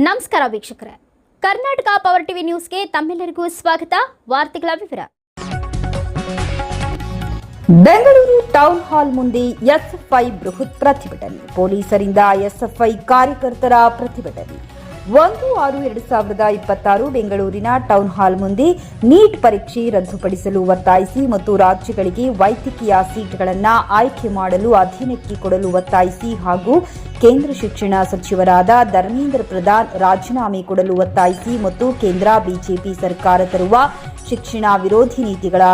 ನಮಸ್ಕಾರ ವೀಕ್ಷಕರೇ, Karnataka power TV ನ್ಯೂಸ್ಗೆ ತಮ್ಮೆಲ್ಲರಿಗೂ ಸ್ವಾಗತ. ವಾರ್ತೆಗಳ ವಿವರ. ಬೆಂಗಳೂರು ಟೌನ್ ಹಾಲ್ ಮುಂದೆ ಎಸ್ಎಫ್ಐ ಬೃಹತ್ ಪ್ರತಿಭಟನೆ. ಪೊಲೀಸರಿಂದ ಎಸ್ಎಫ್ಐ ಕಾರ್ಯಕರ್ತರ ಪ್ರತಿಭಟನೆ. 1/6/2026 ಬೆಂಗಳೂರಿನ ಟೌನ್ ಹಾಲ್ ಮುಂದೆ ನೀಟ್ ಪರೀಕ್ಷೆ ರದ್ದುಪಡಿಸಲು ಒತ್ತಾಯಿಸಿ ಮತ್ತು ರಾಜ್ಯಗಳಿಗೆ ವೈದ್ಯಕೀಯ ಸೀಟ್ಗಳನ್ನು ಆಯ್ಕೆ ಮಾಡಲು ಅಧೀನಕ್ಕೆ ಕೊಡಲು ಒತ್ತಾಯಿಸಿ ಹಾಗೂ ಕೇಂದ್ರ ಶಿಕ್ಷಣ ಸಚಿವರಾದ ಧರ್ಮೇಂದ್ರ ಪ್ರಧಾನ್ ರಾಜೀನಾಮೆ ಕೊಡಲು ಒತ್ತಾಯಿಸಿ ಮತ್ತು ಕೇಂದ್ರ ಬಿಜೆಪಿ ಸರ್ಕಾರ ತರುವ ಶಿಕ್ಷಣ ವಿರೋಧಿ ನೀತಿಗಳ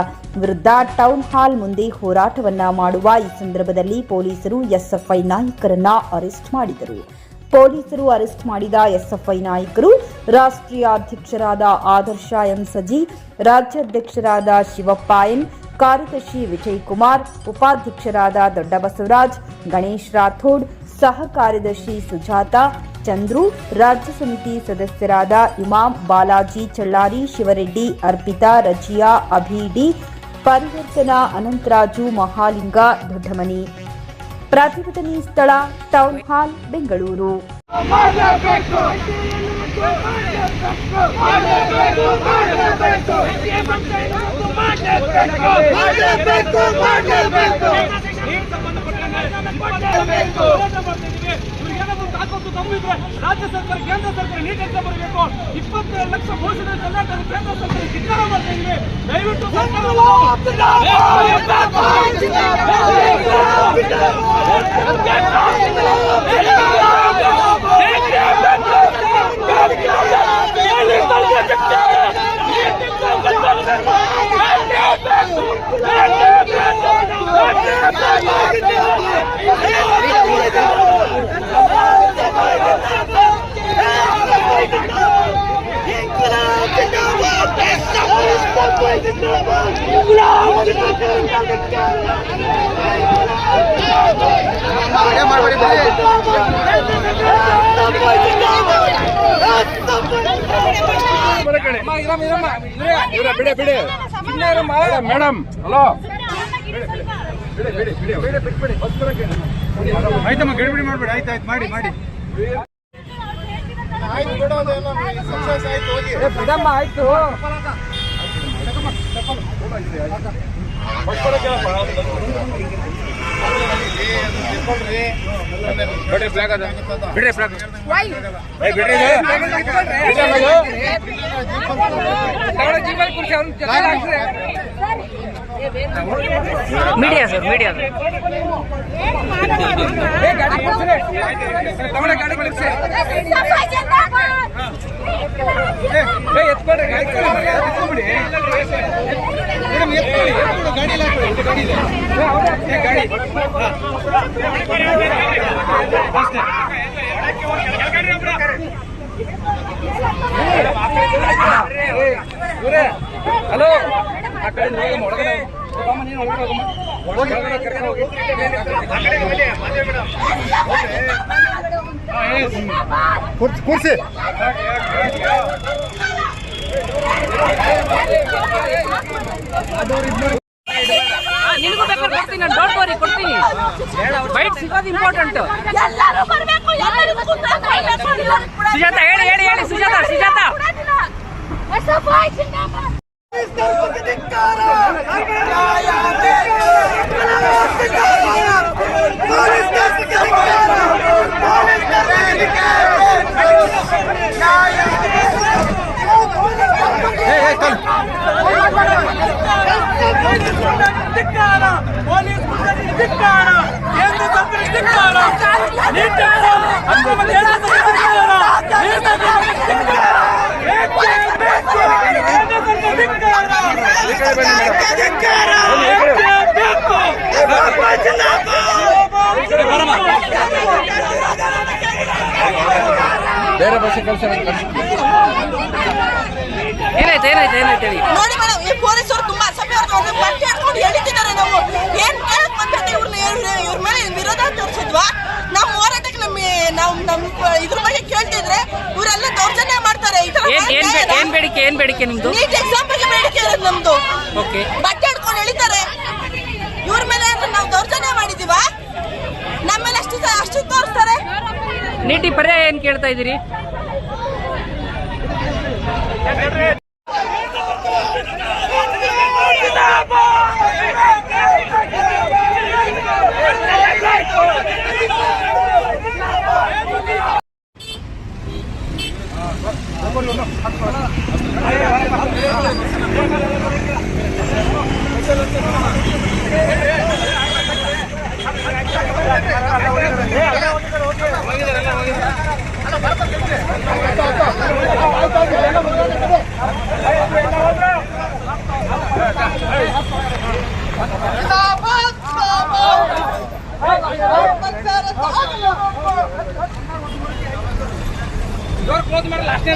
ವಿರುದ್ಧ ಟೌನ್ ಹಾಲ್ ಮುಂದೆ ಹೋರಾಟವನ್ನ ಮಾಡುವ ಈ ಸಂದರ್ಭದಲ್ಲಿ ಪೊಲೀಸರು ಎಸ್ಎಫ್ಐ ನಾಯಕರನ್ನ ಅರೆಸ್ಟ್ ಮಾಡಿದರು. ಪೊಲೀಸರು ಅರೆಸ್ಟ್ ಮಾಡಿದ ಎಸ್ಎಫ್ಐ ನಾಯಕರು ರಾಷ್ಟ್ರೀಯ ಅಧ್ಯಕ್ಷರಾದ ಆದರ್ಶ ಎಂ ಸಜಿ, ರಾಜ್ಯಾಧ್ಯಕ್ಷರಾದ ಶಿವಪ್ಪ ಎನ್, ಕಾರ್ಯದರ್ಶಿ ವಿಜಯ್ ಕುಮಾರ್, ಉಪಾಧ್ಯಕ್ಷರಾದ ದೊಡ್ಡ ಬಸವರಾಜ್, ಗಣೇಶ್ ರಾಥೋಡ್, ಸಹ ಕಾರ್ಯದರ್ಶಿ ಸುಜಾತ, ಚಂದ್ರು, ರಾಜ್ಯ ಸಮಿತಿ ಸದಸ್ಯರಾದ ಇಮಾಂ, ಬಾಲಾಜಿ ಚಳ್ಳಾರಿ, ಶಿವರೆಡ್ಡಿ, ಅರ್ಪಿತಾ, ರಜಿಯಾ, ಅಭಿಡಿ, ಪರಿವರ್ತನಾ, ಅನಂತರಾಜು, ಮಹಾಲಿಂಗ, ದೊಡ್ಡಮನಿ. ಪ್ರತಿಭಟನೆ ಸ್ಥಳ ಟೌನ್ ಹಾಲ್, ಬೆಂಗಳೂರು. ರಾಜ್ಯ ಸರ್ಕಾರ ಕೇಂದ್ರ ಸರ್ಕಾರ ನೀಟ್ ಎಕ್ಸಾಮ್ ಬರಬೇಕು. 22 ಲಕ್ಷ ಘೋಷಣೆ ಕರ್ನಾಟಕ ಕೇಂದ್ರ ಸರ್ಕಾರ ಧಿಕ್ಕಾರ ಮಾಡ್ತಾ ಇವೆ. ದಯವಿಟ್ಟು ಮೇಡಮ್ ಹಲೋ ಆಯ್ತಮ್ಮ, ಗಡಿಬಿಡಿ ಮಾಡ್ಬೇಡಿ. ಆಯ್ತು ಮಾಡಿ ಆಯ್ತು. ಮೀಡಿಯಾ ಸರ್, ಮೀಡಿಯಾ ಹಲೋ ಕೂರ್ಸಿ. ನಿನಗೂ ಬೇಕಾದ್ರೆ ಕೊಡ್ತೀನಿ, ನಾನು ಡೋಂಟ್ ವರಿ ಕೊಡ್ತೀನಿ. ಬೈಟ್ ಸಿಗೋದು ಇಂಪಾರ್ಟೆಂಟ್. ಸುಜಾತ ಹೇಳಿ ಸುಜಾತ ಬೇರೆ ಬಸ್ ಕಳಿಸ. ಏನಾಯ್ತು ನೋಡಿ ಮೇಡಮ್, ಈ ಪೊಲೀಸರು ತುಂಬಾ ಅಸಭ್ಯವಾಗಿ ಬಟ್ಟೆ ಹಾಕೊಂಡು ಎಳಿತಿದ್ದಾರೆ. ನಾವು ಏನ್ ಕೇಳಕ್ ಬಂದಿದ್ದೆ, ಇವ್ರ ಮೇಲೆ ವಿರೋಧ ತೋರಿಸಿದ್ವಾ? ನಮ್ಮ ಹೋರಾಟಕ್ಕೆ ನಮ್ಮ ಇದ್ರ ಬಗ್ಗೆ ಕೇಳ್ತಿದ್ರೆ ಇವರೆಲ್ಲ ದೌರ್ಜನ್ಯ ಮಾಡ್ತಾರೆ. ಏನ್ ಬೇಡಿಕೆ ನಿಮ್ದು? ನೀಟ್ ಎಕ್ಸಾಮ್ ಬಗ್ಗೆ ಬೇಡಿಕೆ ಇರೋದು ನಮ್ದು. ಬಟ್ಟೆ ಹಿಡ್ಕೊಂಡು ಎಳಿತಾರೆ. ಇವ್ರ ಮೇಲೆ ನಾವು ದೌರ್ಜನ್ಯ ಮಾಡಿದೀವ? ನಮ್ಮ ಮೇಲೆ ಅಷ್ಟು ತೋರಿಸ್ತಾರೆ. ನೀಟಿ ಪರ್ಯಾಯ ಏನ್ ಕೇಳ್ತಾ ಇದೀರಿ? ಡೋರ್ ಕ್ಲೋಸ್ ಮಾಡಿ ಲಾಸ್ಟ್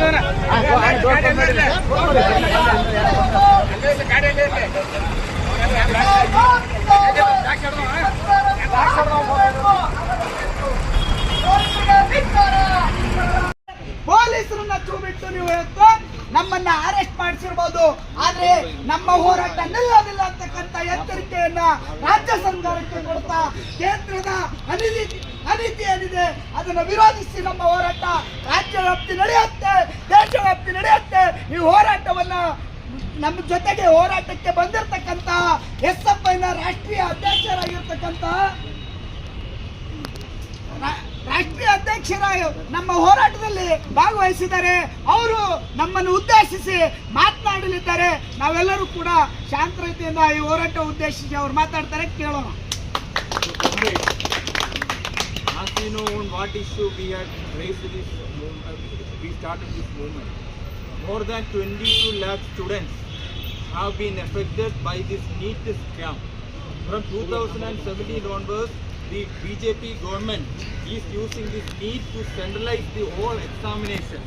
ಪೊಲೀಸರನ್ನ ಬಿಟ್ಟು ನೀವು ಇವತ್ತು ನಮ್ಮನ್ನ ಅರೆಸ್ಟ್ ಮಾಡಿಸಿರ್ಬೋದು, ಆದ್ರೆ ನಮ್ಮ ಹೋರಾಟ ನಿಲ್ಲೋದಿಲ್ಲ ಅಂತಕ್ಕಂಥ ಎಚ್ಚರಿಕೆಯನ್ನ ರಾಜ್ಯ ಸರ್ಕಾರಕ್ಕೆ ಕೊಡ್ತಾ ಕೇಂದ್ರದ ಅನೀತಿ ಏನಿದೆ ಅದನ್ನ ವಿರೋಧಿಸಿ ನಮ್ಮ ಹೋರಾಟ ರಾಜ್ಯ ವ್ಯಾಪ್ತಿ ನಡೆಯುತ್ತೆ, ದೇಶ ವ್ಯಾಪ್ತಿ ನಡೆಯುತ್ತೆ. ಈ ಹೋರಾಟವನ್ನ ನಮ್ಮ ಜೊತೆಗೆ ಹೋರಾಟಕ್ಕೆ ಬಂದಿರತಕ್ಕಂತ ಎಸ್ಎಫ್ಐನ ರಾಷ್ಟ್ರೀಯ ಅಧ್ಯಕ್ಷರಾಗಿ ನಮ್ಮ ಹೋರಾಟದಲ್ಲಿ ಭಾಗವಹಿಸಿದ್ದಾರೆ. ಅವರು ನಮ್ಮನ್ನು ಉದ್ದೇಶಿಸಿ ಮಾತನಾಡಲಿದ್ದಾರೆ. ನಾವೆಲ್ಲರೂ ಕೂಡ ಶಾಂತ ರೀತಿಯಿಂದ ಈ ಹೋರಾಟ ಉದ್ದೇಶಿಸಿ ಅವರು ಮಾತಾಡ್ತಾರೆ, ಕೇಳೋಣ. As we know on what issue we had raised this movement, we started this movement. More than 22 lakh students have been affected by this NEET scam. From 2017 onwards, the BJP government is using this NEET to centralize the whole examination.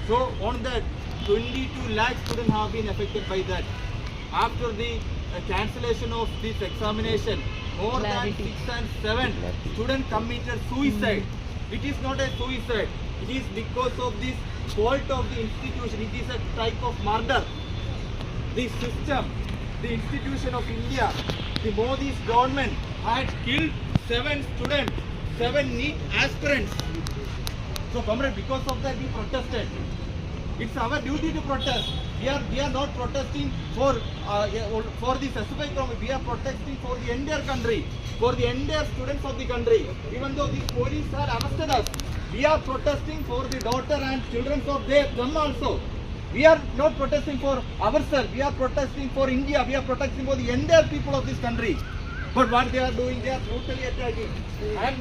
So on that, 22 lakh students have been affected by that. After the cancellation of this examination, more than 6 and 7 students committed suicide. It is not a suicide. It is because of this fault of the institution. It is a type of murder. The system, the institution of India, the Modi's government had killed 7 students, 7 NEET aspirants. So, comrade, because of that we protested. It's our duty to protest. We are not protesting for the specific government. We are protesting for the entire country, for the entire students of the country. Even though these police are arrested us, we are protesting for the daughter and children of them also. We are not protesting for ourselves. We are protesting for India. We are protesting for the entire people of this country. But what they are doing, they are brutally attacking. I am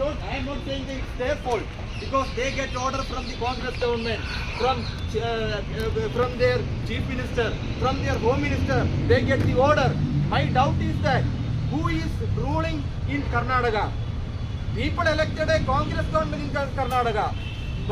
not saying that it's their fault, because they get order from the Congress government, from their chief minister, from their home minister. They get the order. My doubt is that who is ruling in Karnataka? People elected a Congress government in Karnataka,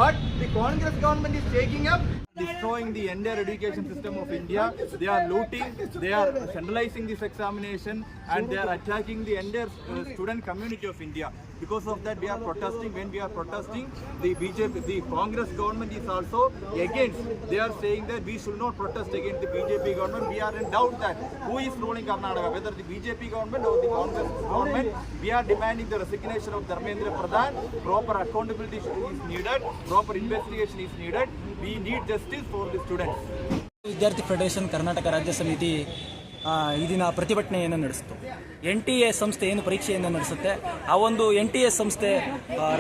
but the Congress government is taking up destroying the entire education system of India. They are looting, they are centralizing this examination, and they are attacking the entire student community of India. Because of that, we are protesting. When we are protesting, the BJP, the Congress government is also against. They are saying that we should not protest against the BJP government. We are in doubt that who is ruling Karnataka, whether the BJP government or the Congress government. We are demanding the resignation of Dharmendra Pradhan. Proper accountability is needed. Proper investigation is needed. We need justice for the students. ವಿದ್ಯಾರ್ಥಿ federation Karnataka ರಾಜ್ಯ ಸಮಿತಿ ಈ ದಿನ ಪ್ರತಿಭಟನೆಯನ್ನು ನಡೆಸಿತು. NTA ಸಂಸ್ಥೆ ಏನು ಪರೀಕ್ಷೆಯನ್ನು ನಡೆಸುತ್ತೆ, ಆ ಒಂದು NTA ಸಂಸ್ಥೆ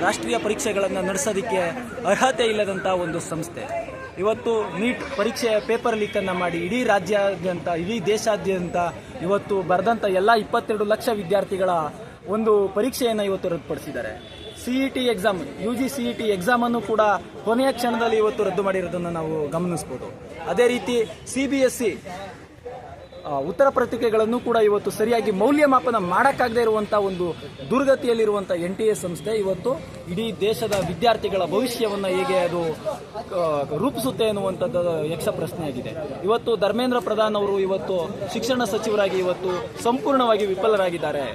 ರಾಷ್ಟ್ರೀಯ ಪರೀಕ್ಷೆಗಳನ್ನು ನಡೆಸೋದಕ್ಕೆ ಅರ್ಹತೆ ಇಲ್ಲದಂಥ ಒಂದು ಸಂಸ್ಥೆ. ಇವತ್ತು ನೀಟ್ ಪರೀಕ್ಷೆಯ ಪೇಪರ್ ಲೀಕನ್ನು ಮಾಡಿ ಇಡೀ ರಾಜ್ಯಾದ್ಯಂತ, ಇಡೀ ದೇಶಾದ್ಯಂತ ಇವತ್ತು ಬರೆದಂಥ ಎಲ್ಲ 22 ಲಕ್ಷ ವಿದ್ಯಾರ್ಥಿಗಳ ಒಂದು ಪರೀಕ್ಷೆಯನ್ನು ಇವತ್ತು ರದ್ದುಪಡಿಸಿದ್ದಾರೆ. CET ಎಕ್ಸಾಮ್, UG CET ಎಕ್ಸಾಮನ್ನು ಕೂಡ ಕೊನೆಯ ಕ್ಷಣದಲ್ಲಿ ಇವತ್ತು ರದ್ದು ಮಾಡಿರೋದನ್ನು ನಾವು ಗಮನಿಸ್ಬೋದು. ಅದೇ ರೀತಿ CBSE ಉತ್ತರ ಪತ್ರಿಕೆಗಳನ್ನು ಕೂಡ ಇವತ್ತು ಸರಿಯಾಗಿ ಮೌಲ್ಯಮಾಪನ ಮಾಡೋಕ್ಕಾಗದೇ ಇರುವಂಥ ಒಂದು ದುರ್ಗತಿಯಲ್ಲಿರುವಂಥ NTA ಸಂಸ್ಥೆ ಇವತ್ತು ಇಡೀ ದೇಶದ ವಿದ್ಯಾರ್ಥಿಗಳ ಭವಿಷ್ಯವನ್ನು ಹೇಗೆ ಅದು ರೂಪಿಸುತ್ತೆ ಅನ್ನುವಂಥದ್ದು ಯಕ್ಷ ಪ್ರಶ್ನೆಯಾಗಿದೆ. ಇವತ್ತು ಧರ್ಮೇಂದ್ರ ಪ್ರಧಾನ್ ಅವರು ಇವತ್ತು ಶಿಕ್ಷಣ ಸಚಿವರಾಗಿ ಇವತ್ತು ಸಂಪೂರ್ಣವಾಗಿ ವಿಫಲರಾಗಿದ್ದಾರೆ.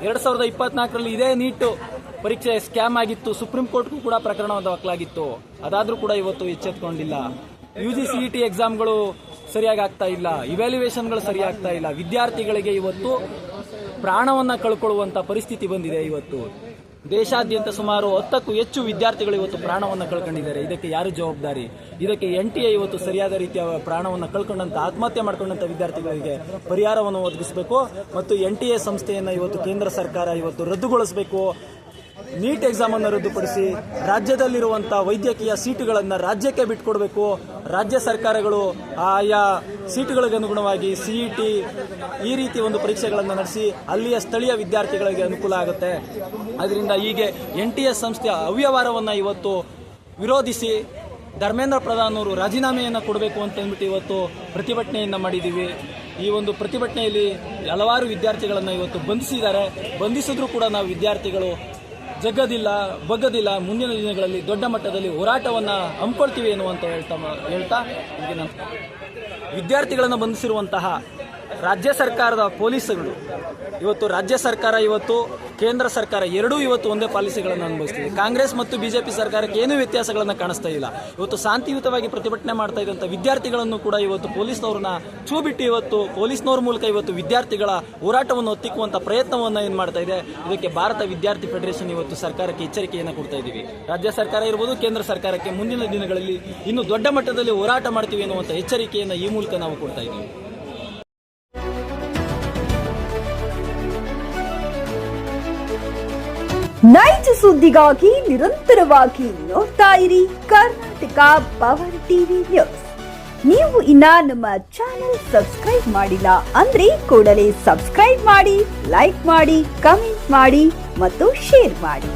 2024ರಲ್ಲಿ ಇದೇ ನೀಟ್ ಪರೀಕ್ಷೆ ಸ್ಕ್ಯಾಮ್ ಆಗಿತ್ತು, ಸುಪ್ರೀಂ ಕೋರ್ಟ್ಗೂ ಕೂಡ ಪ್ರಕರಣ ದಾಖಲಾಗಿತ್ತು. ಅದಾದರೂ ಕೂಡ ಇವತ್ತು ಎಚ್ಚೆತ್ತುಕೊಂಡಿಲ್ಲ. UG CET ಎಕ್ಸಾಮ್ಗಳು ಸರಿಯಾಗಿ ಆಗ್ತಾ ಇಲ್ಲ, ಇವ್ಯಾಲ್ಯೂಯೇಷನ್ಗಳು ಸರಿಯಾಗ್ತಾ ಇಲ್ಲ. ವಿದ್ಯಾರ್ಥಿಗಳಿಗೆ ಇವತ್ತು ಪ್ರಾಣವನ್ನು ಕಳ್ಕೊಳ್ಳುವಂಥ ಪರಿಸ್ಥಿತಿ ಬಂದಿದೆ. ಇವತ್ತು ದೇಶಾದ್ಯಂತ ಸುಮಾರು 10ಕ್ಕೂ ಹೆಚ್ಚು ವಿದ್ಯಾರ್ಥಿಗಳು ಇವತ್ತು ಪ್ರಾಣವನ್ನು ಕಳ್ಕೊಂಡಿದ್ದಾರೆ. ಇದಕ್ಕೆ ಯಾರು ಜವಾಬ್ದಾರಿ? ಇದಕ್ಕೆ NTA ಇವತ್ತು ಸರಿಯಾದ ರೀತಿಯ ಪ್ರಾಣವನ್ನು ಕಳ್ಕೊಂಡಂತ ಆತ್ಮಹತ್ಯೆ ಮಾಡ್ಕೊಂಡಂತ ವಿದ್ಯಾರ್ಥಿಗಳಿಗೆ ಪರಿಹಾರವನ್ನು ಒದಗಿಸಬೇಕು ಮತ್ತು NTA ಸಂಸ್ಥೆಯನ್ನು ಇವತ್ತು ಕೇಂದ್ರ ಸರ್ಕಾರ ಇವತ್ತು ರದ್ದುಗೊಳಿಸಬೇಕು. ನೀಟ್ ಎಕ್ಸಾಮ್ ಅನ್ನು ರದ್ದುಪಡಿಸಿ ರಾಜ್ಯದಲ್ಲಿರುವಂತಹ ವೈದ್ಯಕೀಯ ಸೀಟುಗಳನ್ನು ರಾಜ್ಯಕ್ಕೆ ಬಿಟ್ಟುಕೊಡಬೇಕು. ರಾಜ್ಯ ಸರ್ಕಾರಗಳು ಆಯಾ ಸೀಟುಗಳಿಗೆ ಅನುಗುಣವಾಗಿ CET ಈ ರೀತಿ ಒಂದು ಪರೀಕ್ಷೆಗಳನ್ನು ನಡೆಸಿ ಅಲ್ಲಿಯ ಸ್ಥಳೀಯ ವಿದ್ಯಾರ್ಥಿಗಳಿಗೆ ಅನುಕೂಲ ಆಗುತ್ತೆ. ಅದರಿಂದ ಹೀಗೆ NTA ಸಂಸ್ಥೆಯ ಅವ್ಯವಹಾರವನ್ನು ಇವತ್ತು ವಿರೋಧಿಸಿ ಧರ್ಮೇಂದ್ರ ಪ್ರಧಾನ್ ಅವರು ರಾಜೀನಾಮೆಯನ್ನು ಕೊಡಬೇಕು ಅಂತ ಅಂದ್ಬಿಟ್ಟು ಇವತ್ತು ಪ್ರತಿಭಟನೆಯನ್ನು ಮಾಡಿದ್ದೀವಿ. ಈ ಒಂದು ಪ್ರತಿಭಟನೆಯಲ್ಲಿ ಹಲವಾರು ವಿದ್ಯಾರ್ಥಿಗಳನ್ನು ಇವತ್ತು ಬಂಧಿಸಿದ್ದಾರೆ. ಬಂಧಿಸಿದ್ರು ಕೂಡ ನಾವು ವಿದ್ಯಾರ್ಥಿಗಳು ಬಗ್ಗದಿಲ್ಲ. ಮುಂದಿನ ದಿನಗಳಲ್ಲಿ ದೊಡ್ಡ ಮಟ್ಟದಲ್ಲಿ ಹೋರಾಟವನ್ನು ಹಮ್ಮಿಕೊಳ್ತೀವಿ ಎನ್ನುವಂತ ಹೇಳ್ತಾ ವಿದ್ಯಾರ್ಥಿಗಳನ್ನು ಬಂಧಿಸಿರುವಂತಹ ರಾಜ್ಯ ಸರ್ಕಾರದ ಪೊಲೀಸರು ಇವತ್ತು ರಾಜ್ಯ ಸರ್ಕಾರ ಇವತ್ತು ಕೇಂದ್ರ ಸರ್ಕಾರ ಎರಡೂ ಇವತ್ತು ಒಂದೇ ಪಾಲಿಸಿಗಳನ್ನು ಅನುಭವಿಸ್ತಿದೆ. ಕಾಂಗ್ರೆಸ್ ಮತ್ತು ಬಿಜೆಪಿ ಸರ್ಕಾರಕ್ಕೆ ಏನೂ ವ್ಯತ್ಯಾಸಗಳನ್ನು ಕಾಣಿಸ್ತಾ ಇಲ್ಲ. ಇವತ್ತು ಶಾಂತಿಯುತವಾಗಿ ಪ್ರತಿಭಟನೆ ಮಾಡ್ತಾ ಇದ್ದಂಥ ವಿದ್ಯಾರ್ಥಿಗಳನ್ನು ಕೂಡ ಇವತ್ತು ಪೊಲೀಸ್ನವ್ರನ್ನ ಚೂ ಬಿಟ್ಟು ಇವತ್ತು ಪೊಲೀಸ್ನವ್ರ ಮೂಲಕ ಇವತ್ತು ವಿದ್ಯಾರ್ಥಿಗಳ ಹೋರಾಟವನ್ನು ಒತ್ತಿಕ್ಕುವಂಥ ಪ್ರಯತ್ನವನ್ನು ಏನು ಮಾಡ್ತಾ ಇದೆ. ಇದಕ್ಕೆ ಭಾರತ ವಿದ್ಯಾರ್ಥಿ ಫೆಡರೇಷನ್ ಇವತ್ತು ಸರ್ಕಾರಕ್ಕೆ ಎಚ್ಚರಿಕೆಯನ್ನು ಕೊಡ್ತಾ ಇದ್ದೀವಿ. ರಾಜ್ಯ ಸರ್ಕಾರ ಇರ್ಬೋದು, ಕೇಂದ್ರ ಸರ್ಕಾರಕ್ಕೆ ಮುಂದಿನ ದಿನಗಳಲ್ಲಿ ಇನ್ನೂ ದೊಡ್ಡ ಮಟ್ಟದಲ್ಲಿ ಹೋರಾಟ ಮಾಡ್ತೀವಿ ಎನ್ನುವಂಥ ಎಚ್ಚರಿಕೆಯನ್ನು ಈ ಮೂಲಕ ನಾವು ಕೊಡ್ತಾ ಇದ್ದೀವಿ. ನೈಜ ಸುದ್ದಿಗಾಗಿ ನಿರಂತರವಾಗಿ ನೋಡ್ತಾ ಇರಿ ಕರ್ನಾಟಕ ಪವರ್ ಟಿವಿ ನ್ಯೂಸ್. ನೀವು ಇನ್ನ ನಮ್ಮ ಚಾನೆಲ್ ಸಬ್ಸ್ಕ್ರೈಬ್ ಮಾಡಿಲ್ಲ ಅಂದ್ರೆ ಕೂಡಲೇ ಸಬ್ಸ್ಕ್ರೈಬ್ ಮಾಡಿ, ಲೈಕ್ ಮಾಡಿ, ಕಮೆಂಟ್ ಮಾಡಿ ಮತ್ತು ಶೇರ್ ಮಾಡಿ.